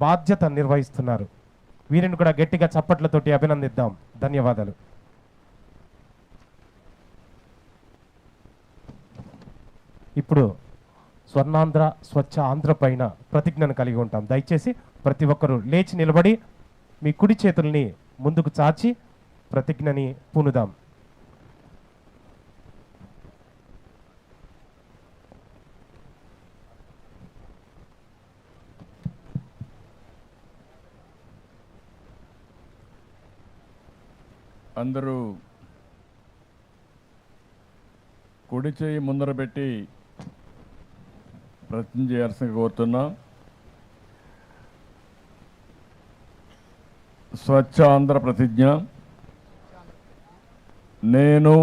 బాధ్యత నిర్వహిస్తున్నారు. వీరిని కూడా గట్టిగా చప్పట్లతోటి అభినందిద్దాం. ధన్యవాదాలు. ఇప్పుడు స్వర్ణాంధ్ర స్వచ్ఛ ఆంధ్ర పైన ప్రతిజ్ఞను కలిగి ఉంటాం. దయచేసి ప్రతి ఒక్కరూ లేచి నిలబడి మీ కుడి చేతుల్ని ముందుకు చాచి ప్రతిజ్ఞని పూనుదాం. అందరూ కుడి చేయి ముందర పెట్టి ప్రతిజ్ఞ చేయాల్సిందిగా కోరుతున్నా. స్వచ్ఛ ఆంధ్ర ప్రతిజ్ఞ. నేను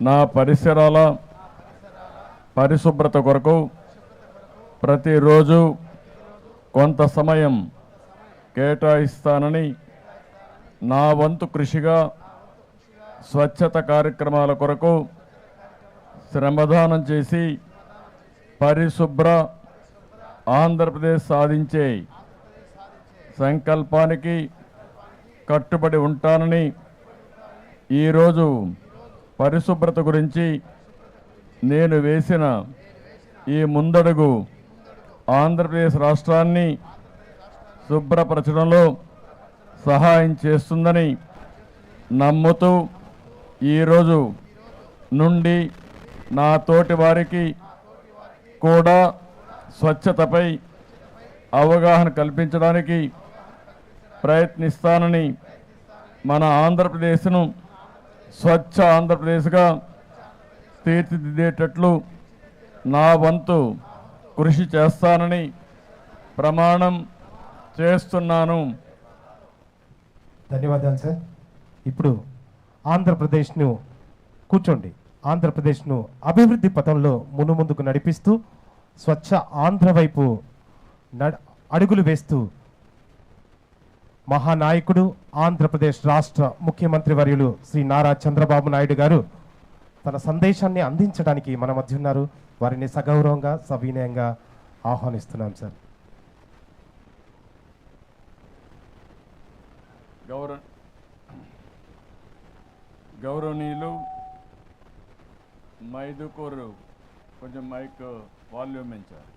నా పరిసరాల పరిశుభ్రత కొరకు ప్రతిరోజు కొంత సమయం కేటాయిస్తానని, నా వంతు కృషిగా స్వచ్ఛత కార్యక్రమాల కొరకు శ్రమదానం చేసి పరిశుభ్ర ఆంధ్రప్రదేశ్ సాధించే సంకల్పానికి కట్టుబడి ఉంటానని, ఈరోజు పరిశుభ్రత గురించి నేను వేసిన ఈ ముందడుగు ఆంధ్రప్రదేశ్ రాష్ట్రాన్ని శుభ్రపరచడంలో సహాయం చేస్తుందని నమ్ముతూ ఈరోజు నుండి నా తోటి వారికి కూడా స్వచ్ఛతపై అవగాహన కల్పించడానికి ప్రయత్నిస్తానని, మన ఆంధ్రప్రదేశ్ను స్వచ్ఛ ఆంధ్రప్రదేశ్గా తీర్చిదిద్దేటట్లు నా వంతు కృషి చేస్తానని ప్రమాణం చేస్తున్నాను. ధన్యవాదాలు సార్. ఇప్పుడు ఆంధ్రప్రదేశ్ను కూర్చోండి. ఆంధ్రప్రదేశ్ను అభివృద్ధి పథంలో ముందుకు నడిపిస్తూ స్వచ్ఛ ఆంధ్ర వైపు అడుగులు వేస్తూ మహానాయకుడు ఆంధ్రప్రదేశ్ రాష్ట్ర ముఖ్యమంత్రి వర్యులు శ్రీ నారా చంద్రబాబు నాయుడు గారు తన సందేశాన్ని అందించడానికి మన మధ్య ఉన్నారు. వారిని సగౌరవంగా సవినయంగా ఆహ్వానిస్తున్నాం సార్. గౌరవనీయులు మైదుకూరు కొంచెం మైక్ వాల్యూమ్ పెంచారు.